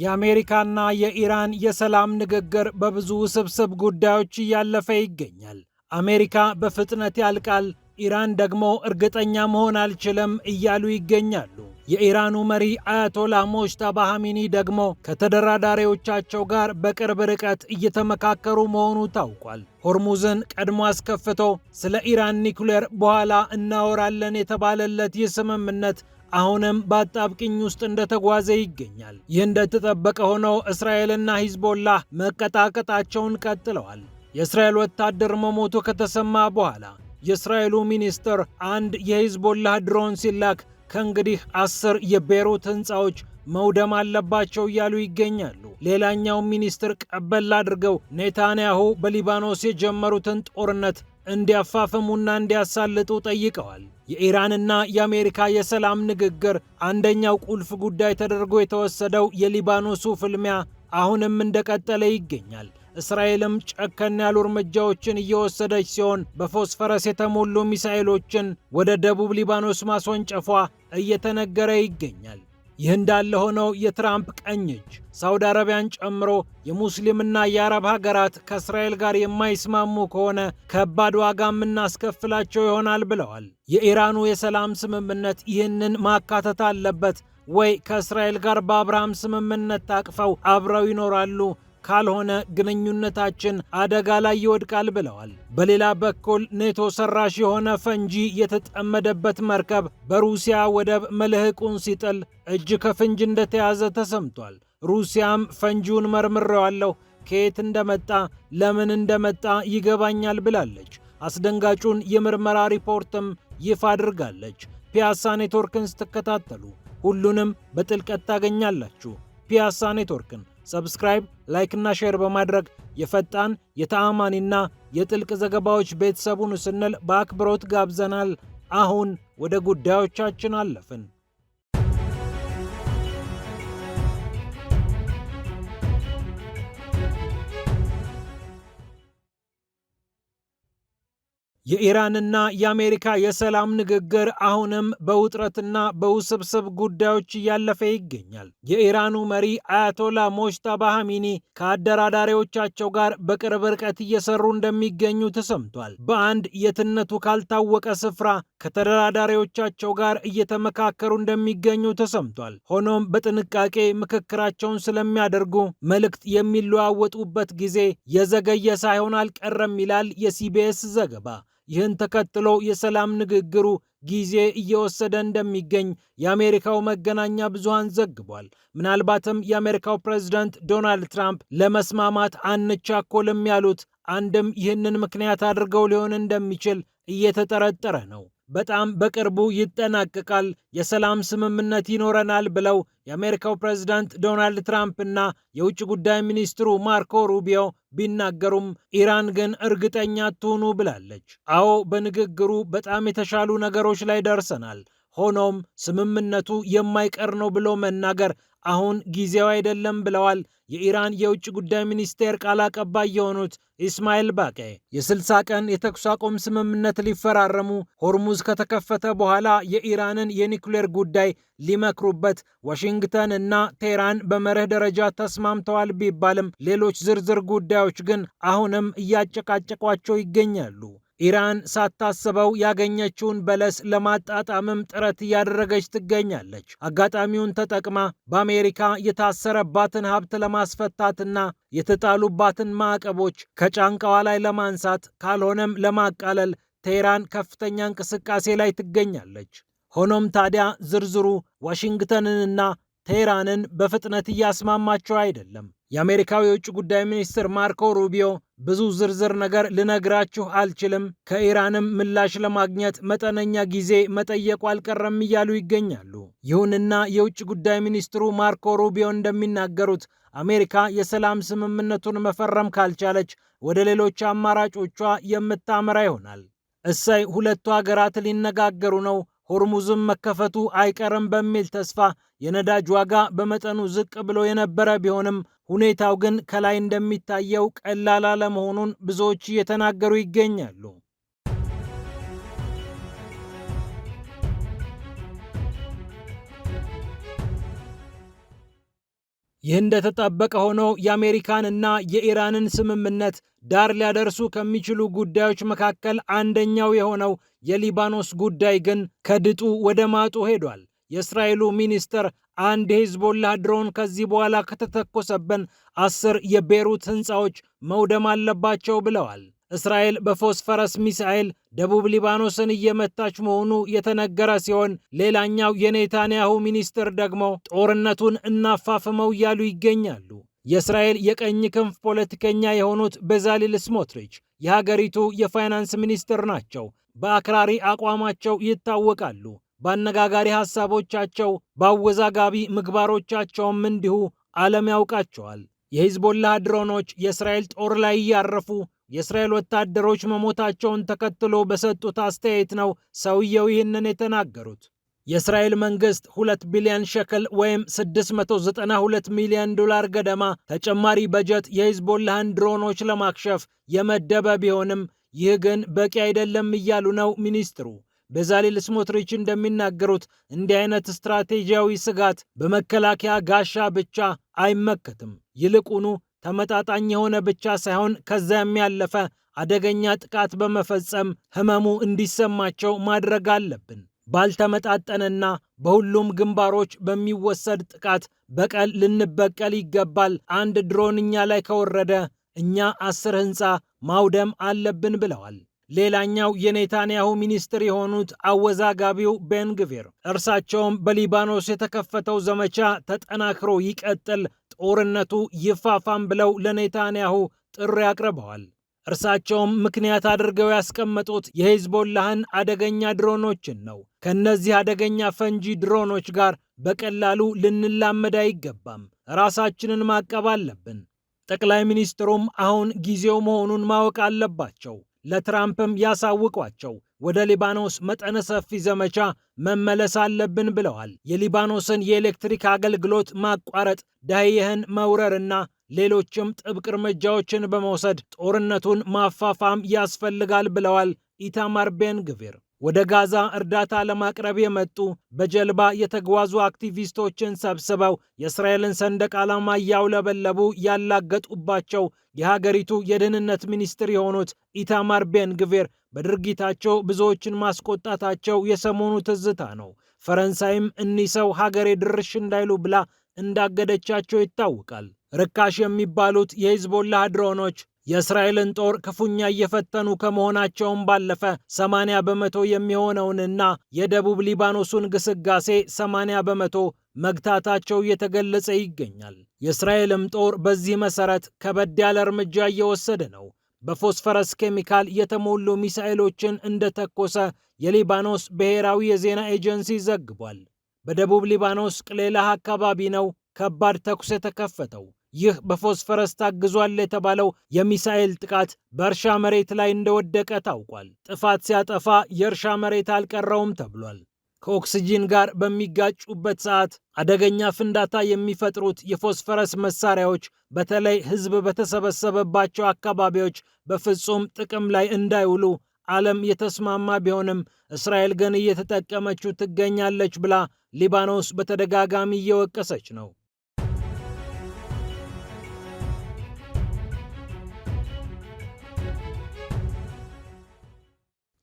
የአሜሪካና የኢራን የሰላም ንግግር በብዙ ውስብስብ ጉዳዮች እያለፈ ይገኛል። አሜሪካ በፍጥነት ያልቃል፣ ኢራን ደግሞ እርግጠኛ መሆን አልችልም እያሉ ይገኛሉ። የኢራኑ መሪ አያቶላህ ሞጅተባ ኻሜኒ ደግሞ ከተደራዳሪዎቻቸው ጋር በቅርብ ርቀት እየተመካከሩ መሆኑ ታውቋል። ሆርሙዝን ቀድሞ አስከፍቶ ስለ ኢራን ኒኩሌር በኋላ እናወራለን የተባለለት ይህ ስምምነት አሁንም በአጣብቅኝ ውስጥ እንደተጓዘ ይገኛል። ይህ እንደተጠበቀ ሆኖ እስራኤልና ሂዝቦላህ መቀጣቀጣቸውን ቀጥለዋል። የእስራኤል ወታደር መሞቱ ከተሰማ በኋላ የእስራኤሉ ሚኒስትር አንድ የሂዝቦላህ ድሮን ሲላክ ከእንግዲህ 10 የቤይሩት ህንፃዎች መውደም አለባቸው እያሉ ይገኛሉ። ሌላኛው ሚኒስትር ቀበል አድርገው ኔታንያሁ በሊባኖስ የጀመሩትን ጦርነት እንዲያፋፍሙና እንዲያሳልጡ ጠይቀዋል። የኢራንና የአሜሪካ የሰላም ንግግር አንደኛው ቁልፍ ጉዳይ ተደርጎ የተወሰደው የሊባኖሱ ፍልሚያ አሁንም እንደቀጠለ ይገኛል። እስራኤልም ጨከን ያሉ እርምጃዎችን እየወሰደች ሲሆን በፎስፈረስ የተሞሉ ሚሳኤሎችን ወደ ደቡብ ሊባኖስ ማስወንጨፏ እየተነገረ ይገኛል። ይህ እንዳለ ሆነው የትራምፕ ቀኝ እጅ ሳውዲ አረቢያን ጨምሮ የሙስሊምና የአረብ ሀገራት ከእስራኤል ጋር የማይስማሙ ከሆነ ከባድ ዋጋ የምናስከፍላቸው ይሆናል ብለዋል። የኢራኑ የሰላም ስምምነት ይህንን ማካተት አለበት ወይ? ከእስራኤል ጋር በአብርሃም ስምምነት ታቅፈው አብረው ይኖራሉ፣ ካልሆነ ግንኙነታችን አደጋ ላይ ይወድቃል ብለዋል። በሌላ በኩል ኔቶ ሰራሽ የሆነ ፈንጂ የተጠመደበት መርከብ በሩሲያ ወደብ መልህቁን ሲጥል እጅ ከፍንጅ እንደተያዘ ተሰምቷል። ሩሲያም ፈንጂውን መርምሬዋለሁ፣ ከየት እንደመጣ ለምን እንደመጣ ይገባኛል ብላለች። አስደንጋጩን የምርመራ ሪፖርትም ይፋ አድርጋለች። ፒያሳ ኔትወርክን ስትከታተሉ ሁሉንም በጥልቀት ታገኛላችሁ። ፒያሳ ኔትወርክን ሰብስክራይብ፣ ላይክ እና ሼር በማድረግ የፈጣን የተአማኒና የጥልቅ ዘገባዎች ቤተሰቡን ስንል በአክብሮት ጋብዘናል። አሁን ወደ ጉዳዮቻችን አለፍን። የኢራንና የአሜሪካ የሰላም ንግግር አሁንም በውጥረትና በውስብስብ ጉዳዮች እያለፈ ይገኛል። የኢራኑ መሪ አያቶላህ ሞጅተባ ኻሜኒ ከአደራዳሪዎቻቸው ጋር በቅርብ ርቀት እየሰሩ እንደሚገኙ ተሰምቷል። በአንድ የትነቱ ካልታወቀ ስፍራ ከተደራዳሪዎቻቸው ጋር እየተመካከሩ እንደሚገኙ ተሰምቷል። ሆኖም በጥንቃቄ ምክክራቸውን ስለሚያደርጉ መልእክት የሚለዋወጡበት ጊዜ የዘገየ ሳይሆን አልቀረም ይላል የሲቢኤስ ዘገባ። ይህን ተከትሎ የሰላም ንግግሩ ጊዜ እየወሰደ እንደሚገኝ የአሜሪካው መገናኛ ብዙሃን ዘግቧል። ምናልባትም የአሜሪካው ፕሬዝዳንት ዶናልድ ትራምፕ ለመስማማት አንቻኮልም ያሉት አንድም ይህንን ምክንያት አድርገው ሊሆን እንደሚችል እየተጠረጠረ ነው። በጣም በቅርቡ ይጠናቀቃል፣ የሰላም ስምምነት ይኖረናል ብለው የአሜሪካው ፕሬዝዳንት ዶናልድ ትራምፕ እና የውጭ ጉዳይ ሚኒስትሩ ማርኮ ሩቢዮ ቢናገሩም ኢራን ግን እርግጠኛ አትሁኑ ብላለች። አዎ በንግግሩ በጣም የተሻሉ ነገሮች ላይ ደርሰናል፣ ሆኖም ስምምነቱ የማይቀር ነው ብሎ መናገር አሁን ጊዜው አይደለም ብለዋል የኢራን የውጭ ጉዳይ ሚኒስቴር ቃል አቀባይ የሆኑት ኢስማኤል ባቄ። የ60 ቀን የተኩስ አቁም ስምምነት ሊፈራረሙ ሆርሙዝ ከተከፈተ በኋላ የኢራንን የኒኩሌር ጉዳይ ሊመክሩበት ዋሽንግተን እና ቴህራን በመርህ ደረጃ ተስማምተዋል ቢባልም ሌሎች ዝርዝር ጉዳዮች ግን አሁንም እያጨቃጨቋቸው ይገኛሉ። ኢራን ሳታስበው ያገኘችውን በለስ ለማጣጣምም ጥረት እያደረገች ትገኛለች። አጋጣሚውን ተጠቅማ በአሜሪካ የታሰረባትን ሀብት ለማስፈታትና የተጣሉባትን ማዕቀቦች ከጫንቃዋ ላይ ለማንሳት ካልሆነም ለማቃለል ቴህራን ከፍተኛ እንቅስቃሴ ላይ ትገኛለች። ሆኖም ታዲያ ዝርዝሩ ዋሽንግተንንና ቴህራንን በፍጥነት እያስማማቸው አይደለም። የአሜሪካው የውጭ ጉዳይ ሚኒስትር ማርኮ ሩቢዮ ብዙ ዝርዝር ነገር ልነግራችሁ አልችልም፣ ከኢራንም ምላሽ ለማግኘት መጠነኛ ጊዜ መጠየቁ አልቀረም እያሉ ይገኛሉ። ይሁንና የውጭ ጉዳይ ሚኒስትሩ ማርኮ ሩቢዮ እንደሚናገሩት አሜሪካ የሰላም ስምምነቱን መፈረም ካልቻለች ወደ ሌሎች አማራጮቿ የምታመራ ይሆናል። እሰይ ሁለቱ ሀገራት ሊነጋገሩ ነው፣ ሆርሙዝም መከፈቱ አይቀርም በሚል ተስፋ የነዳጅ ዋጋ በመጠኑ ዝቅ ብሎ የነበረ ቢሆንም ሁኔታው ግን ከላይ እንደሚታየው ቀላል አለመሆኑን ብዙዎች እየተናገሩ ይገኛሉ። ይህ እንደተጠበቀ ሆኖ የአሜሪካንና የኢራንን ስምምነት ዳር ሊያደርሱ ከሚችሉ ጉዳዮች መካከል አንደኛው የሆነው የሊባኖስ ጉዳይ ግን ከድጡ ወደ ማጡ ሄዷል። የእስራኤሉ ሚኒስትር አንድ የሂዝቦላህ ድሮን ከዚህ በኋላ ከተተኮሰብን 10 የቤሩት ሕንፃዎች መውደም አለባቸው ብለዋል። እስራኤል በፎስፈረስ ሚሳኤል ደቡብ ሊባኖስን እየመታች መሆኑ የተነገረ ሲሆን ሌላኛው የኔታንያሁ ሚኒስትር ደግሞ ጦርነቱን እናፋፍመው እያሉ ይገኛሉ። የእስራኤል የቀኝ ክንፍ ፖለቲከኛ የሆኑት ቤዛሊል ስሞትሪች የሀገሪቱ የፋይናንስ ሚኒስትር ናቸው። በአክራሪ አቋማቸው ይታወቃሉ። በአነጋጋሪ ሐሳቦቻቸው፣ በአወዛጋቢ ምግባሮቻቸውም እንዲሁ ዓለም ያውቃቸዋል። የሂዝቦላህ ድሮኖች የእስራኤል ጦር ላይ እያረፉ የእስራኤል ወታደሮች መሞታቸውን ተከትሎ በሰጡት አስተያየት ነው ሰውየው ይህንን የተናገሩት። የእስራኤል መንግስት 2 ቢሊዮን ሸክል ወይም $692 ሚሊዮን ገደማ ተጨማሪ በጀት የሂዝቦላህን ድሮኖች ለማክሸፍ የመደበ ቢሆንም ይህ ግን በቂ አይደለም እያሉ ነው ሚኒስትሩ። ቤዛሊል ስሞትሪች እንደሚናገሩት እንዲህ አይነት ስትራቴጂያዊ ስጋት በመከላከያ ጋሻ ብቻ አይመከትም። ይልቁኑ ተመጣጣኝ የሆነ ብቻ ሳይሆን ከዚያም ያለፈ አደገኛ ጥቃት በመፈጸም ህመሙ እንዲሰማቸው ማድረግ አለብን። ባልተመጣጠነና በሁሉም ግንባሮች በሚወሰድ ጥቃት በቀል ልንበቀል ይገባል። አንድ ድሮን እኛ ላይ ከወረደ እኛ 10 ህንፃ ማውደም አለብን ብለዋል። ሌላኛው የኔታንያሁ ሚኒስትር የሆኑት አወዛጋቢው ቤን ግቪር እርሳቸውም በሊባኖስ የተከፈተው ዘመቻ ተጠናክሮ ይቀጥል፣ ጦርነቱ ይፋፋም ብለው ለኔታንያሁ ጥሪ አቅርበዋል። እርሳቸውም ምክንያት አድርገው ያስቀመጡት የሂዝቦላህን አደገኛ ድሮኖችን ነው። ከነዚህ አደገኛ ፈንጂ ድሮኖች ጋር በቀላሉ ልንላመድ አይገባም፣ ራሳችንን ማቀብ አለብን። ጠቅላይ ሚኒስትሩም አሁን ጊዜው መሆኑን ማወቅ አለባቸው። ለትራምፕም ያሳውቋቸው። ወደ ሊባኖስ መጠነ ሰፊ ዘመቻ መመለስ አለብን ብለዋል። የሊባኖስን የኤሌክትሪክ አገልግሎት ማቋረጥ፣ ዳህየህን መውረርና ሌሎችም ጥብቅ እርምጃዎችን በመውሰድ ጦርነቱን ማፋፋም ያስፈልጋል ብለዋል ኢታማር ቤን ግቪር። ወደ ጋዛ እርዳታ ለማቅረብ የመጡ በጀልባ የተጓዙ አክቲቪስቶችን ሰብስበው የእስራኤልን ሰንደቅ ዓላማ እያውለበለቡ ያላገጡባቸው የሀገሪቱ የደህንነት ሚኒስትር የሆኑት ኢታማር ቤን ግቪር በድርጊታቸው ብዙዎችን ማስቆጣታቸው የሰሞኑ ትዝታ ነው። ፈረንሳይም እኒህ ሰው ሀገሬ ድርሽ እንዳይሉ ብላ እንዳገደቻቸው ይታወቃል። ርካሽ የሚባሉት የሂዝቦላህ ድሮኖች የእስራኤልን ጦር ክፉኛ እየፈተኑ ከመሆናቸውም ባለፈ 80 በመቶ የሚሆነውንና የደቡብ ሊባኖሱን ግስጋሴ 80 በመቶ መግታታቸው እየተገለጸ ይገኛል። የእስራኤልም ጦር በዚህ መሰረት ከበድ ያለ እርምጃ እየወሰደ ነው። በፎስፈረስ ኬሚካል የተሞሉ ሚሳኤሎችን እንደተኮሰ የሊባኖስ ብሔራዊ የዜና ኤጀንሲ ዘግቧል። በደቡብ ሊባኖስ ቅሌላህ አካባቢ ነው ከባድ ተኩስ የተከፈተው። ይህ በፎስፈረስ ታግዟል የተባለው የሚሳኤል ጥቃት በእርሻ መሬት ላይ እንደወደቀ ታውቋል። ጥፋት ሲያጠፋ የእርሻ መሬት አልቀረውም ተብሏል። ከኦክስጂን ጋር በሚጋጩበት ሰዓት አደገኛ ፍንዳታ የሚፈጥሩት የፎስፈረስ መሳሪያዎች በተለይ ሕዝብ በተሰበሰበባቸው አካባቢዎች በፍጹም ጥቅም ላይ እንዳይውሉ ዓለም የተስማማ ቢሆንም እስራኤል ግን እየተጠቀመችው ትገኛለች ብላ ሊባኖስ በተደጋጋሚ እየወቀሰች ነው።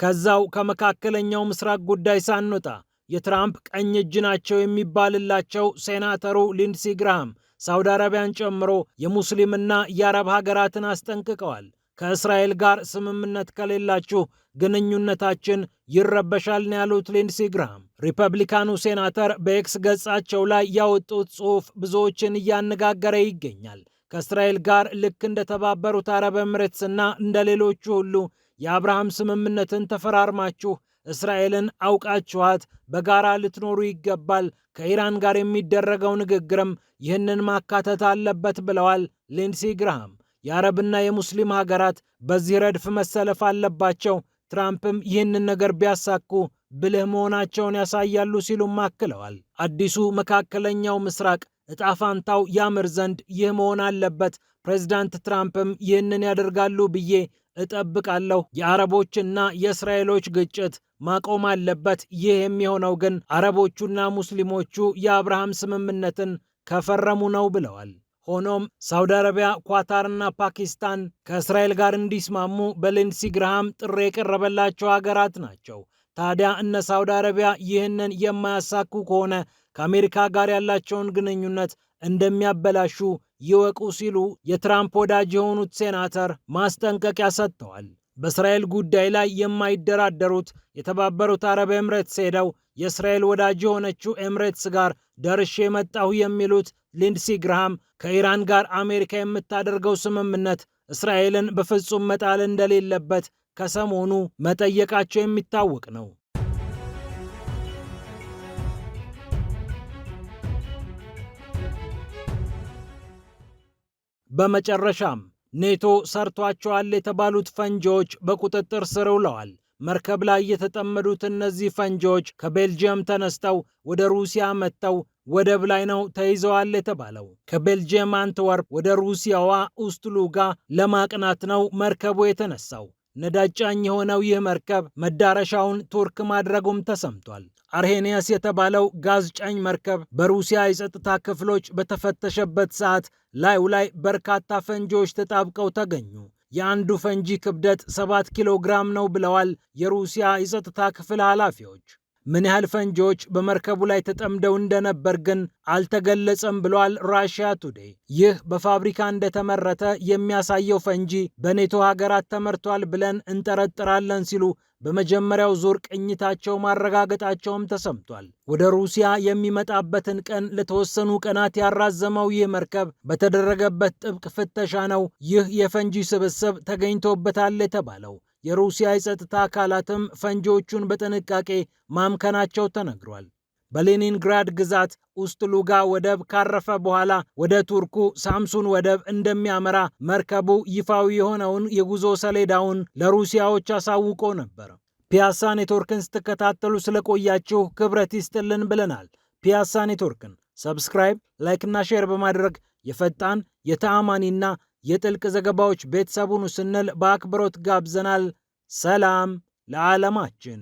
ከዛው ከመካከለኛው ምስራቅ ጉዳይ ሳንወጣ የትራምፕ ቀኝ እጅ ናቸው የሚባልላቸው ሴናተሩ ሊንድሲ ግራሃም ሳውዲ አረቢያን ጨምሮ የሙስሊምና የአረብ ሀገራትን አስጠንቅቀዋል። ከእስራኤል ጋር ስምምነት ከሌላችሁ ግንኙነታችን ይረበሻል ነው ያሉት ሊንድሲ ግራሃም። ሪፐብሊካኑ ሴናተር በኤክስ ገጻቸው ላይ ያወጡት ጽሑፍ ብዙዎችን እያነጋገረ ይገኛል። ከእስራኤል ጋር ልክ እንደተባበሩት አረብ ኤምሬትስና እንደ ሌሎቹ ሁሉ የአብርሃም ስምምነትን ተፈራርማችሁ እስራኤልን አውቃችኋት በጋራ ልትኖሩ ይገባል። ከኢራን ጋር የሚደረገው ንግግርም ይህንን ማካተት አለበት ብለዋል ሊንድሲ ግራሃም። የአረብና የሙስሊም ሀገራት በዚህ ረድፍ መሰለፍ አለባቸው። ትራምፕም ይህንን ነገር ቢያሳኩ ብልህ መሆናቸውን ያሳያሉ ሲሉም አክለዋል። አዲሱ መካከለኛው ምስራቅ እጣ ፋንታው ያምር ዘንድ ይህ መሆን አለበት። ፕሬዝዳንት ትራምፕም ይህንን ያደርጋሉ ብዬ እጠብቃለሁ። የአረቦችና የእስራኤሎች ግጭት ማቆም አለበት። ይህ የሚሆነው ግን አረቦቹና ሙስሊሞቹ የአብርሃም ስምምነትን ከፈረሙ ነው ብለዋል። ሆኖም ሳውዲ አረቢያ፣ ኳታርና ፓኪስታን ከእስራኤል ጋር እንዲስማሙ በሊንድሲ ግራሃም ጥሪ የቀረበላቸው ሀገራት ናቸው። ታዲያ እነ ሳውዲ አረቢያ ይህንን የማያሳኩ ከሆነ ከአሜሪካ ጋር ያላቸውን ግንኙነት እንደሚያበላሹ ይወቁ ሲሉ የትራምፕ ወዳጅ የሆኑት ሴናተር ማስጠንቀቂያ ሰጥተዋል። በእስራኤል ጉዳይ ላይ የማይደራደሩት የተባበሩት አረብ ኤምሬትስ ሄደው የእስራኤል ወዳጅ የሆነችው ኤምሬትስ ጋር ደርሼ መጣሁ የሚሉት ሊንድሲ ግራሃም ከኢራን ጋር አሜሪካ የምታደርገው ስምምነት እስራኤልን በፍጹም መጣል እንደሌለበት ከሰሞኑ መጠየቃቸው የሚታወቅ ነው። በመጨረሻም ኔቶ ሰርቷቸዋል የተባሉት ፈንጂዎች በቁጥጥር ስር ውለዋል። መርከብ ላይ የተጠመዱት እነዚህ ፈንጂዎች ከቤልጅየም ተነስተው ወደ ሩሲያ መጥተው ወደብ ላይ ነው ተይዘዋል የተባለው። ከቤልጅየም አንትወርፕ ወደ ሩሲያዋ ኡስትሉጋ ለማቅናት ነው መርከቡ የተነሳው። ነዳጅ ጫኝ የሆነው ይህ መርከብ መዳረሻውን ቱርክ ማድረጉም ተሰምቷል። አርሄኒያስ የተባለው ጋዝ ጫኝ መርከብ በሩሲያ የጸጥታ ክፍሎች በተፈተሸበት ሰዓት ላዩ ላይ በርካታ ፈንጂዎች ተጣብቀው ተገኙ። የአንዱ ፈንጂ ክብደት 7 ኪሎ ግራም ነው ብለዋል የሩሲያ የጸጥታ ክፍል ኃላፊዎች። ምን ያህል ፈንጂዎች በመርከቡ ላይ ተጠምደው እንደነበር ግን አልተገለጸም ብሏል ራሽያ ቱዴይ። ይህ በፋብሪካ እንደተመረተ የሚያሳየው ፈንጂ በኔቶ ሀገራት ተመርቷል ብለን እንጠረጥራለን ሲሉ በመጀመሪያው ዙር ቅኝታቸው ማረጋገጣቸውም ተሰምቷል። ወደ ሩሲያ የሚመጣበትን ቀን ለተወሰኑ ቀናት ያራዘመው ይህ መርከብ በተደረገበት ጥብቅ ፍተሻ ነው ይህ የፈንጂ ስብስብ ተገኝቶበታል የተባለው። የሩሲያ የጸጥታ አካላትም ፈንጂዎቹን በጥንቃቄ ማምከናቸው ተነግሯል። በሌኒንግራድ ግዛት ኡስትሉጋ ወደብ ካረፈ በኋላ ወደ ቱርኩ ሳምሱን ወደብ እንደሚያመራ መርከቡ ይፋዊ የሆነውን የጉዞ ሰሌዳውን ለሩሲያዎች አሳውቆ ነበር። ፒያሳ ኔትወርክን ስትከታተሉ ስለቆያችሁ ክብረት ይስጥልን ብለናል። ፒያሳ ኔትወርክን ሰብስክራይብ፣ ላይክና ሼር በማድረግ የፈጣን የተአማኒና የጥልቅ ዘገባዎች ቤተሰቡን ስንል በአክብሮት ጋብዘናል። ሰላም ለዓለማችን።